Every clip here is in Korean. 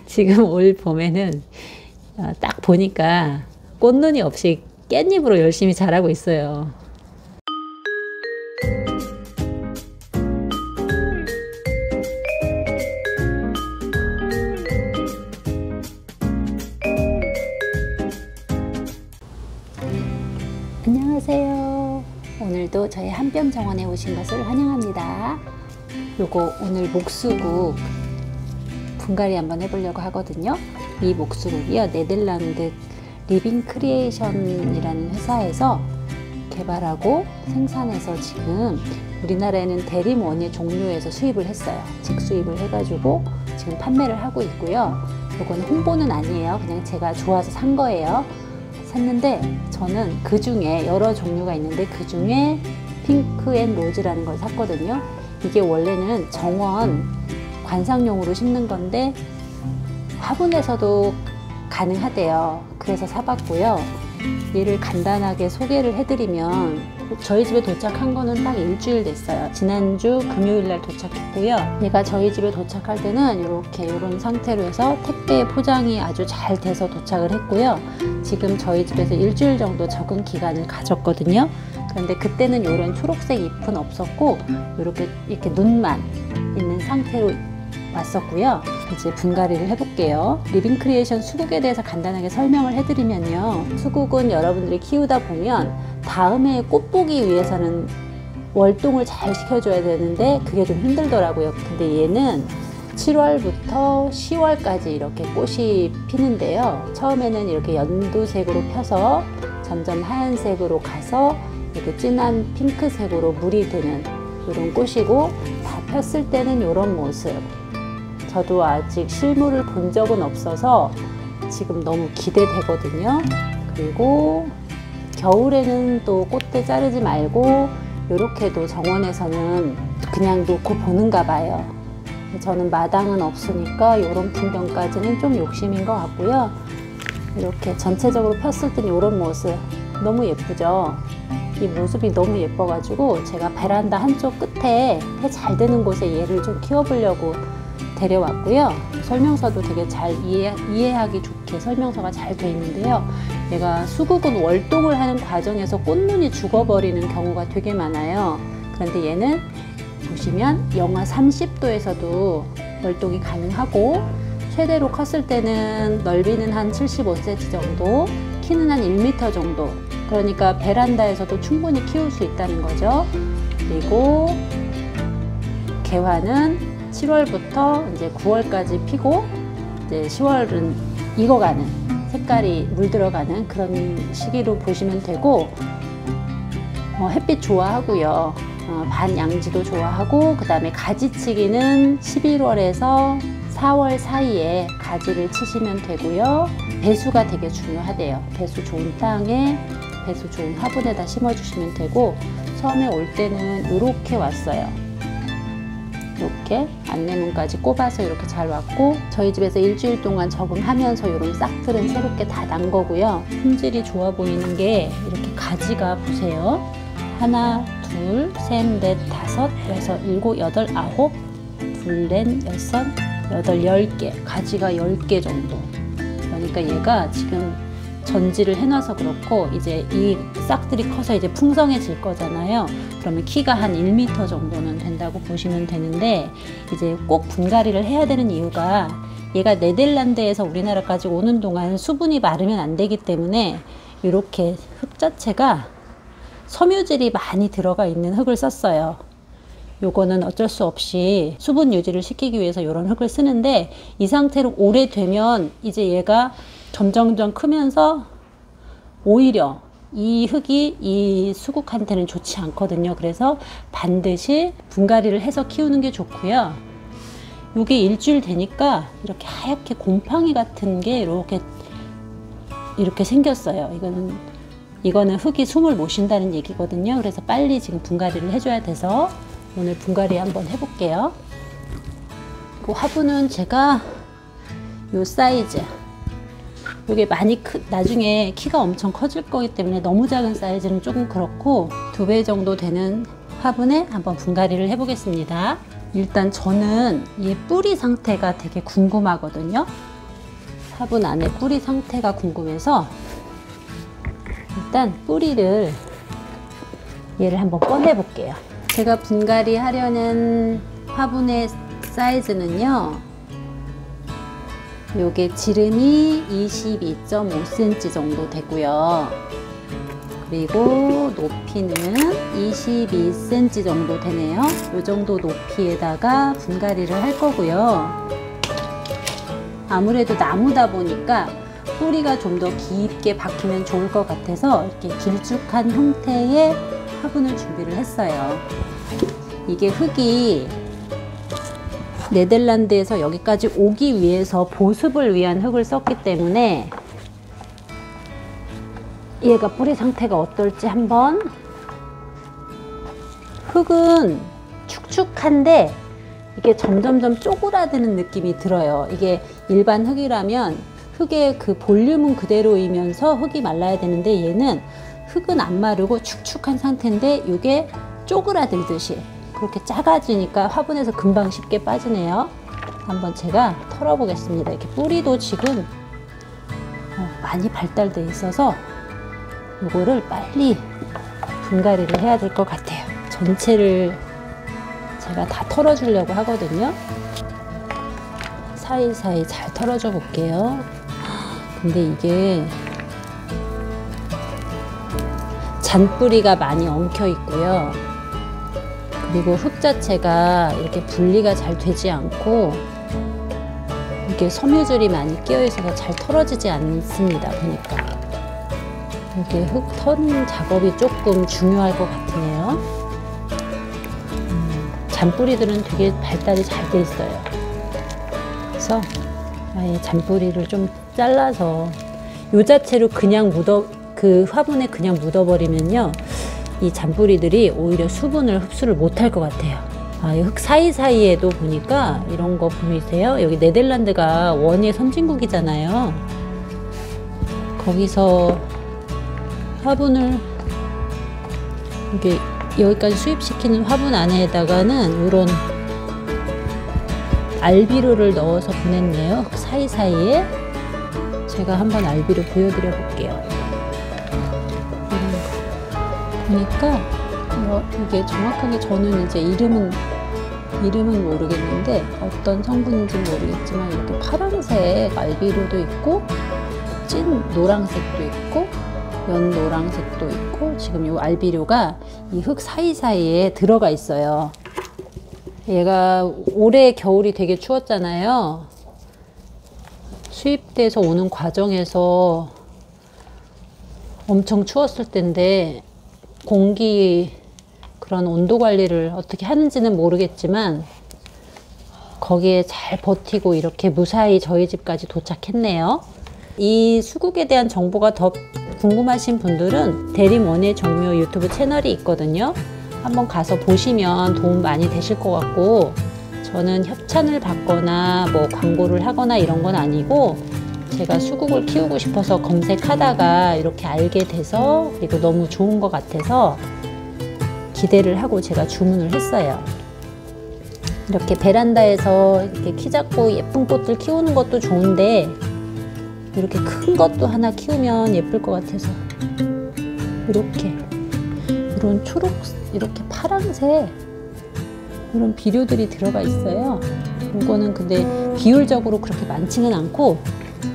지금 올 봄에는 딱 보니까 꽃눈이 없이 깻잎으로 열심히 자라고 있어요. 안녕하세요. 오늘도 저희 한뼘 정원에 오신 것을 환영합니다. 요거 오늘 목수국 분갈이 한번 해보려고 하거든요. 이 목수국이요, 네덜란드 리빙 크리에이션이라는 회사에서 개발하고 생산해서 지금 우리나라에는 대림원예 종류에서 수입을 했어요. 직수입을 해가지고 지금 판매를 하고 있고요. 요거는 홍보는 아니에요. 그냥 제가 좋아서 산 거예요. 샀는데 저는 그 중에 여러 종류가 있는데 그 중에 핑크 앤 로즈라는 걸 샀거든요. 이게 원래는 정원 관상용으로 심는 건데 화분에서도 가능하대요. 그래서 사봤고요. 얘를 간단하게 소개를 해드리면 저희 집에 도착한 거는 딱 일주일 됐어요. 지난주 금요일날 도착했고요. 얘가 저희 집에 도착할 때는 이런 상태로 해서 택배 포장이 아주 잘 돼서 도착을 했고요. 지금 저희 집에서 일주일 정도 적응 기간을 가졌거든요. 그런데 그때는 이런 초록색 잎은 없었고 이렇게 눈만 있는 상태로 왔었고요. 이제 분갈이를 해볼게요. 리빙 크리에이션 수국에 대해서 간단하게 설명을 해드리면요. 수국은 여러분들이 키우다 보면 다음에 꽃 보기 위해서는 월동을 잘 시켜줘야 되는데 그게 좀 힘들더라고요. 근데 얘는 7월부터 10월까지 이렇게 꽃이 피는데요. 처음에는 이렇게 연두색으로 펴서 점점 하얀색으로 가서 이렇게 진한 핑크색으로 물이 드는 이런 꽃이고, 다 폈을 때는 이런 모습. 저도 아직 실물을 본 적은 없어서 지금 너무 기대되거든요. 그리고 겨울에는 또 꽃대 자르지 말고 이렇게도 정원에서는 그냥 놓고 보는가 봐요. 저는 마당은 없으니까 이런 풍경까지는 좀 욕심인 것 같고요. 이렇게 전체적으로 폈을 땐 이런 모습 너무 예쁘죠. 이 모습이 너무 예뻐가지고 제가 베란다 한쪽 끝에 해 잘 드는 곳에 얘를 좀 키워보려고 데려왔고요. 설명서도 되게 잘 이해하기 좋게 설명서가 잘 돼 있는데요. 얘가 수국은 월동을 하는 과정에서 꽃눈이 죽어버리는 경우가 되게 많아요. 그런데 얘는 보시면 영하 30도에서도 월동이 가능하고, 최대로 컸을 때는 넓이는 한 75cm 정도, 키는 한 1m 정도. 그러니까 베란다에서도 충분히 키울 수 있다는 거죠. 그리고 개화는 7월부터 이제 9월까지 피고, 이제 10월은 익어가는, 색깔이 물들어가는 그런 시기로 보시면 되고, 햇빛 좋아하고요. 반양지도 좋아하고, 그 다음에 가지치기는 11월에서 4월 사이에 가지를 치시면 되고요. 배수가 되게 중요하대요. 배수 좋은 땅에, 배수 좋은 화분에다 심어주시면 되고, 처음에 올 때는 이렇게 왔어요. 이렇게 안내문까지 꼽아서 이렇게 잘 왔고, 저희 집에서 일주일 동안 적응하면서 이런 싹들은 새롭게 다 난 거고요. 품질이 좋아 보이는 게 이렇게 가지가 보세요. 하나, 둘, 셋, 넷, 다섯, 여섯, 일곱, 여덟, 아홉, 둘, 넷, 여섯, 여덟, 10개. 가지가 10개 정도. 그러니까 얘가 지금 전지를 해놔서 그렇고, 이제 이 싹들이 커서 이제 풍성해질 거잖아요. 그러면 키가 한 1m 정도는 된다고 보시면 되는데, 이제 꼭 분갈이를 해야 되는 이유가 얘가 네덜란드에서 우리나라까지 오는 동안 수분이 마르면 안 되기 때문에 이렇게 흙 자체가 섬유질이 많이 들어가 있는 흙을 썼어요. 요거는 어쩔 수 없이 수분 유지를 시키기 위해서 이런 흙을 쓰는데, 이 상태로 오래되면 이제 얘가 점점점 크면서 오히려 이 흙이 이 수국한테는 좋지 않거든요. 그래서 반드시 분갈이를 해서 키우는 게 좋고요. 이게 일주일 되니까 이렇게 하얗게 곰팡이 같은 게 이렇게 생겼어요. 이거는 흙이 숨을 못 쉰다는 얘기거든요. 그래서 빨리 지금 분갈이를 해줘야 돼서 오늘 분갈이 한번 해볼게요. 그 화분은 제가 요 사이즈, 이게 많이 나중에 키가 엄청 커질 거기 때문에 너무 작은 사이즈는 조금 그렇고 2배 정도 되는 화분에 한번 분갈이를 해보겠습니다. 일단 저는 이 뿌리 상태가 되게 궁금하거든요. 화분 안에 뿌리 상태가 궁금해서 일단 뿌리를 얘를 한번 꺼내 볼게요. 제가 분갈이 하려는 화분의 사이즈는요, 요게 지름이 22.5cm 정도 되고요. 그리고 높이는 22cm 정도 되네요. 요 정도 높이에다가 분갈이를 할 거고요. 아무래도 나무다 보니까 뿌리가 좀 더 깊게 박히면 좋을 것 같아서 이렇게 길쭉한 형태의 화분을 준비를 했어요. 이게 흙이 네덜란드에서 여기까지 오기 위해서 보습을 위한 흙을 썼기 때문에 얘가 뿌리 상태가 어떨지 한번. 흙은 축축한데 이게 점점점 쪼그라드는 느낌이 들어요. 이게 일반 흙이라면 흙의 그 볼륨은 그대로이면서 흙이 말라야 되는데 얘는 흙은 안 마르고 축축한 상태인데 이게 쪼그라들듯이 그렇게 작아지니까 화분에서 금방 쉽게 빠지네요. 한번 제가 털어보겠습니다. 이렇게 뿌리도 지금 많이 발달돼 있어서 이거를 빨리 분갈이를 해야 될 것 같아요. 전체를 제가 다 털어주려고 하거든요. 사이사이 잘 털어줘 볼게요. 근데 이게 잔뿌리가 많이 엉켜 있고요. 그리고 흙 자체가 이렇게 분리가 잘 되지 않고 이게 섬유질이 많이 끼어 있어서 잘 털어지지 않습니다. 보니까 이게 흙 터는 작업이 조금 중요할 것 같으네요. 잔뿌리들은 되게 발달이 잘 돼 있어요. 그래서 아예 잔뿌리를 좀 잘라서 요 자체로 그냥 그 화분에 그냥 묻어버리면요, 이 잔뿌리들이 오히려 수분을 흡수를 못할 것 같아요. 이 흙 사이사이에도 보니까 이런 거 보이세요? 여기 네덜란드가 원예 선진국이잖아요. 거기서 화분을 이게 여기까지 수입시키는 화분 안에다가는 이런 알비료를 넣어서 보냈네요. 흙 사이사이에. 제가 한번 알비료 보여드려 볼게요. 보니까 이게 정확하게 저는 이제 이름은 모르겠는데 어떤 성분인지 모르겠지만 이렇게 파란색 알비료도 있고 찐 노란색도 있고 연 노란색도 있고 지금 이 알비료가 이 흙 사이사이에 들어가 있어요. 얘가 올해 겨울이 되게 추웠잖아요. 수입돼서 오는 과정에서 엄청 추웠을 텐데 공기 그런 온도 관리를 어떻게 하는지는 모르겠지만 거기에 잘 버티고 이렇게 무사히 저희 집까지 도착했네요. 이 수국에 대한 정보가 더 궁금하신 분들은 대림원예 정묘 유튜브 채널이 있거든요. 한번 가서 보시면 도움 많이 되실 것 같고, 저는 협찬을 받거나 뭐 광고를 하거나 이런 건 아니고 제가 수국을 키우고 싶어서 검색하다가 이렇게 알게 돼서 그리고 너무 좋은 것 같아서 기대를 하고 제가 주문을 했어요. 이렇게 베란다에서 이렇게 키 작고 예쁜 꽃들 키우는 것도 좋은데 이렇게 큰 것도 하나 키우면 예쁠 것 같아서 이렇게 이런 초록, 이렇게 파란색 이런 비료들이 들어가 있어요. 이거는 근데 비율적으로 그렇게 많지는 않고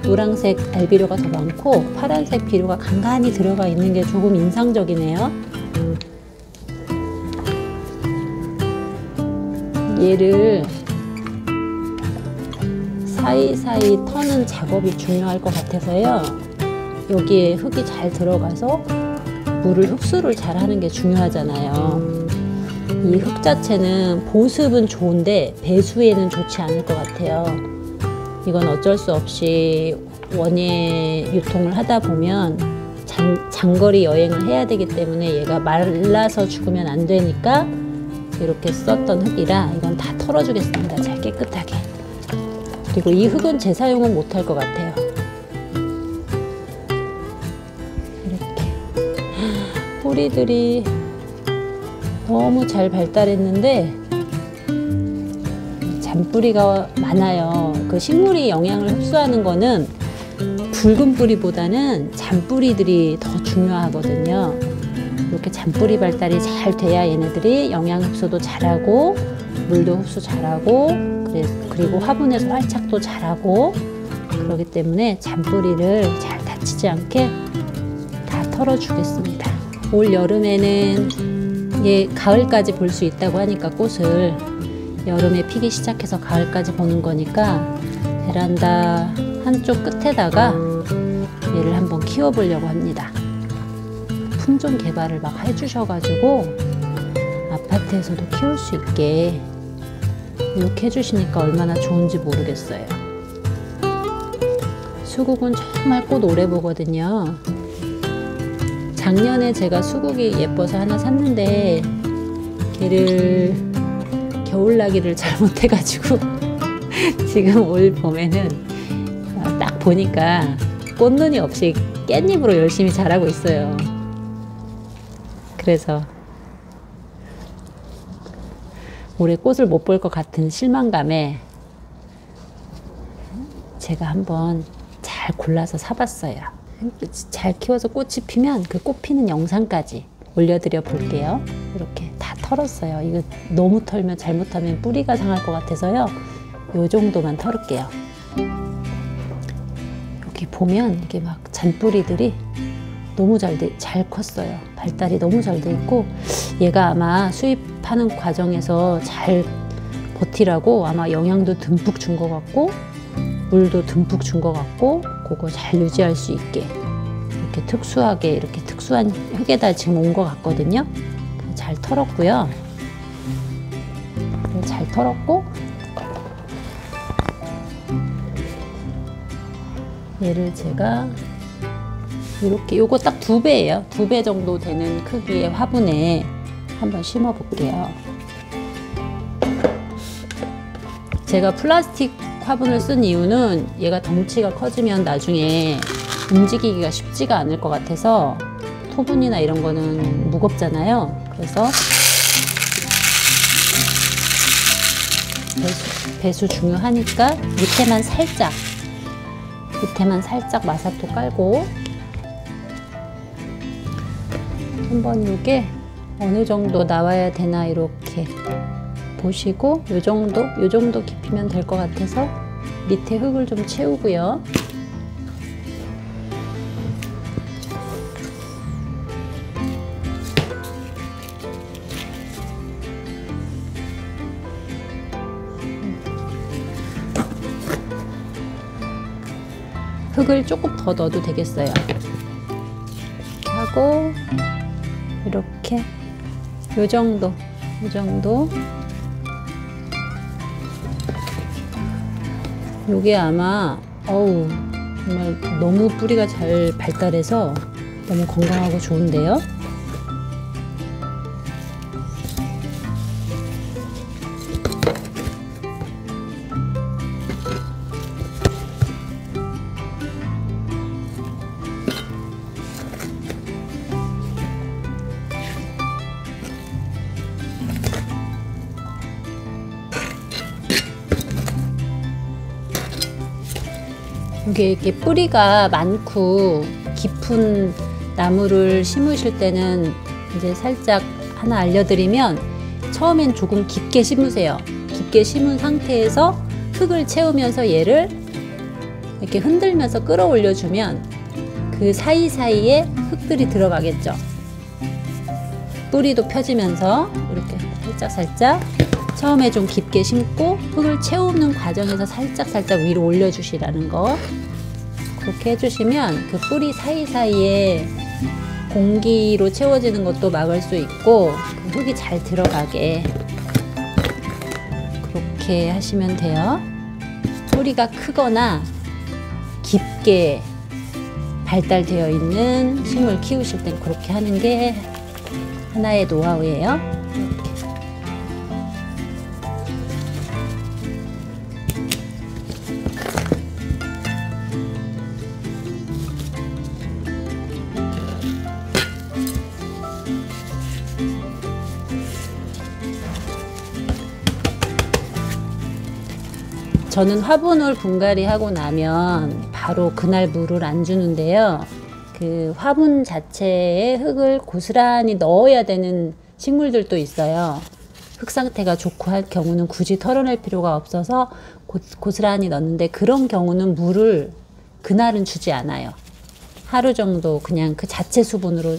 노란색 알비료가 더 많고 파란색 비료가 간간히 들어가 있는 게 조금 인상적이네요. 얘를 사이사이 터는 작업이 중요할 것 같아서요. 여기에 흙이 잘 들어가서 물을 흡수를 잘 하는 게 중요하잖아요. 이 흙 자체는 보습은 좋은데 배수에는 좋지 않을 것 같아요. 이건 어쩔 수 없이 원예 유통을 하다 보면 장거리 여행을 해야 되기 때문에 얘가 말라서 죽으면 안 되니까 이렇게 썼던 흙이라 이건 다 털어주겠습니다. 잘 깨끗하게. 그리고 이 흙은 재사용은 못할 것 같아요. 이렇게 뿌리들이 너무 잘 발달했는데 잔뿌리가 많아요. 그 식물이 영양을 흡수하는 거는 붉은 뿌리보다는 잔뿌리들이 더 중요하거든요. 이렇게 잔뿌리 발달이 잘 돼야 얘네들이 영양 흡수도 잘하고 물도 흡수 잘하고 그리고 화분에서 활착도 잘하고 그렇기 때문에 잔뿌리를 잘 다치지 않게 다 털어주겠습니다. 올 여름에는 얘 가을까지 볼 수 있다고 하니까 꽃을 여름에 피기 시작해서 가을까지 보는 거니까 베란다 한쪽 끝에다가 얘를 한번 키워보려고 합니다. 품종 개발을 막 해주셔가지고 아파트에서도 키울 수 있게 이렇게 해주시니까 얼마나 좋은지 모르겠어요. 수국은 정말 꽃 오래 보거든요. 작년에 제가 수국이 예뻐서 하나 샀는데 걔를 겨울나기를 잘못해가지고 지금 올 봄에는 딱 보니까 꽃눈이 없이 깻잎으로 열심히 자라고 있어요. 그래서 올해 꽃을 못 볼 것 같은 실망감에 제가 한번 잘 골라서 사봤어요. 잘 키워서 꽃이 피면 그 꽃 피는 영상까지 올려드려 볼게요. 이렇게 다 털었어요. 이거 너무 털면 잘못하면 뿌리가 상할 것 같아서요. 요 정도만 털을게요. 여기 보면 이게 막 잔뿌리들이 너무 잘 컸어요. 발달이 너무 잘 돼 있고 얘가 아마 수입하는 과정에서 잘 버티라고 아마 영양도 듬뿍 준 것 같고 물도 듬뿍 준 것 같고 그거 잘 유지할 수 있게 이렇게 특수하게 이렇게 특수한 흙에다 지금 온 것 같거든요. 잘 털었고요. 잘 털었고 얘를 제가 이렇게 요거 딱 2배예요. 2배 정도 되는 크기의 화분에 한번 심어 볼게요. 제가 플라스틱 화분을 쓴 이유는 얘가 덩치가 커지면 나중에 움직이기가 쉽지가 않을 것 같아서 토분이나 이런 거는 무겁잖아요. 그래서 배수 중요하니까 밑에만 살짝 마사토 깔고 한번 이게 어느 정도 나와야 되나 이렇게 보시고 요 정도 깊이면 될 것 같아서 밑에 흙을 좀 채우고요. 흙을 조금 더 넣어도 되겠어요. 이렇게 하고 이렇게 요 정도 요게 아마 정말 너무 뿌리가 잘 발달해서 너무 건강하고 좋은데요. 이게 이렇게 뿌리가 많고 깊은 나무를 심으실 때는 이제 살짝 하나 알려드리면 처음엔 조금 깊게 심으세요. 깊게 심은 상태에서 흙을 채우면서 얘를 이렇게 흔들면서 끌어올려 주면 그 사이사이에 흙들이 들어가겠죠. 뿌리도 펴지면서 이렇게 살짝 처음에 좀 깊게 심고 흙을 채우는 과정에서 살짝 위로 올려주시라는 거. 그렇게 해주시면 그 뿌리 사이사이에 공기로 채워지는 것도 막을 수 있고 그 흙이 잘 들어가게 그렇게 하시면 돼요. 뿌리가 크거나 깊게 발달되어 있는 식물 키우실 땐 그렇게 하는 게 하나의 노하우예요. 저는 화분을 분갈이 하고 나면 바로 그날 물을 안 주는데요. 그 화분 자체에 흙을 고스란히 넣어야 되는 식물들도 있어요. 흙 상태가 좋고 할 경우는 굳이 털어낼 필요가 없어서 고스란히 넣는데, 그런 경우는 물을 그날은 주지 않아요. 하루 정도 그냥 그 자체 수분으로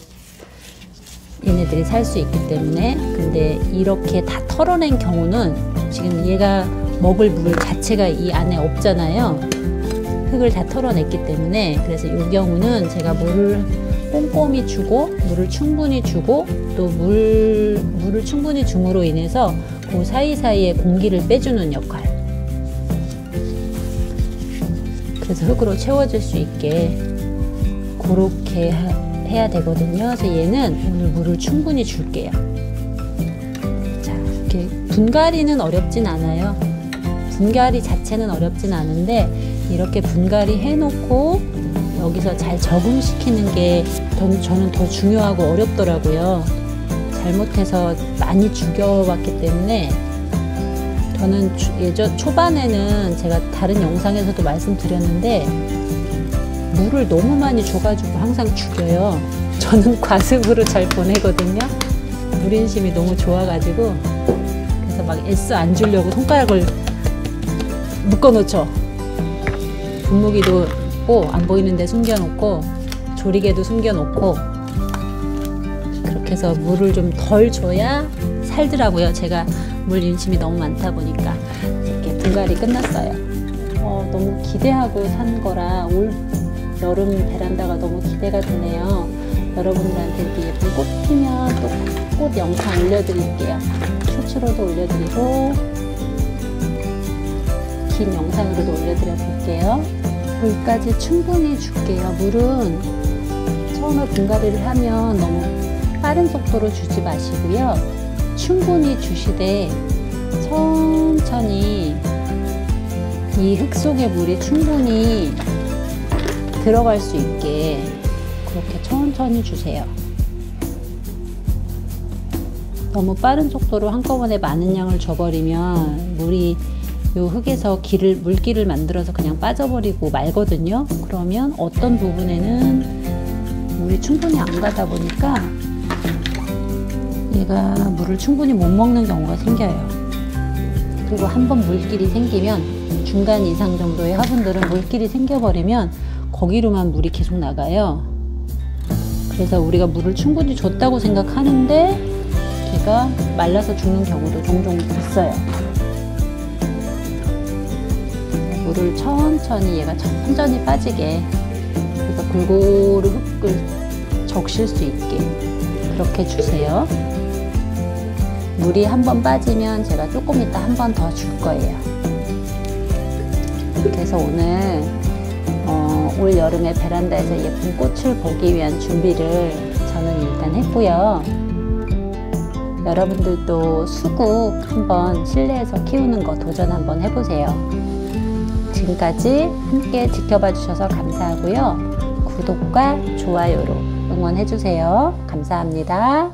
얘네들이 살 수 있기 때문에. 근데 이렇게 다 털어낸 경우는 지금 얘가 먹을 물 자체가 이 안에 없잖아요. 흙을 다 털어냈기 때문에. 그래서 이 경우는 제가 물을 꼼꼼히 주고, 물을 충분히 주고, 또 물을 충분히 줌으로 인해서 그 사이사이에 공기를 빼주는 역할. 그래서 흙으로 채워질 수 있게 그렇게 해야 되거든요. 그래서 얘는 오늘 물을 충분히 줄게요. 자, 이렇게 분갈이는 어렵진 않아요. 분갈이 자체는 어렵진 않은데, 이렇게 분갈이 해놓고 여기서 잘 적응시키는 게 저는 더 중요하고 어렵더라고요. 잘못해서 많이 죽여봤기 때문에. 저는 초반에는 제가 다른 영상에서도 말씀드렸는데 물을 너무 많이 줘가지고 항상 죽여요. 저는 과습으로 잘 보내거든요. 물인심이 너무 좋아가지고. 그래서 막 애써 안 주려고 손가락을 묶어놓죠. 분무기도 안 보이는데 숨겨놓고, 조리개도 숨겨놓고, 그렇게 해서 물을 좀 덜 줘야 살더라고요. 제가 물 인심이 너무 많다 보니까. 이렇게 분갈이 끝났어요. 너무 기대하고 산 거라 올 여름 베란다가 너무 기대가 되네요. 여러분들한테 이렇게 예쁜 꽃 피면 또 꽃 영상 올려드릴게요. 쇼츠로도 올려드리고 긴 영상으로도 올려드려 볼게요. 물까지 충분히 줄게요. 물은 처음에 분갈이를 하면 너무 빠른 속도로 주지 마시고요. 충분히 주시되 천천히 이 흙 속에 물이 충분히 들어갈 수 있게 그렇게 천천히 주세요. 너무 빠른 속도로 한꺼번에 많은 양을 줘버리면 물이 요 흙에서 물길을 만들어서 그냥 빠져버리고 말거든요. 그러면 어떤 부분에는 물이 충분히 안 가다 보니까 얘가 물을 충분히 못 먹는 경우가 생겨요. 그리고 한번 물길이 생기면 중간 이상 정도의 화분들은 물길이 생겨버리면 거기로만 물이 계속 나가요. 그래서 우리가 물을 충분히 줬다고 생각하는데 걔가 말라서 죽는 경우도 종종 있어요. 물을 천천히, 얘가 천천히 빠지게, 그래서 골고루 흙을 적실 수 있게 그렇게 주세요. 물이 한 번 빠지면 제가 조금 이따 한 번 더 줄 거예요. 그래서 오늘 올 여름에 베란다에서 예쁜 꽃을 보기 위한 준비를 저는 일단 했고요. 여러분들도 수국 한번 실내에서 키우는 거 도전 한번 해보세요. 지금까지 함께 지켜봐 주셔서 감사하고요. 구독과 좋아요로 응원해 주세요. 감사합니다.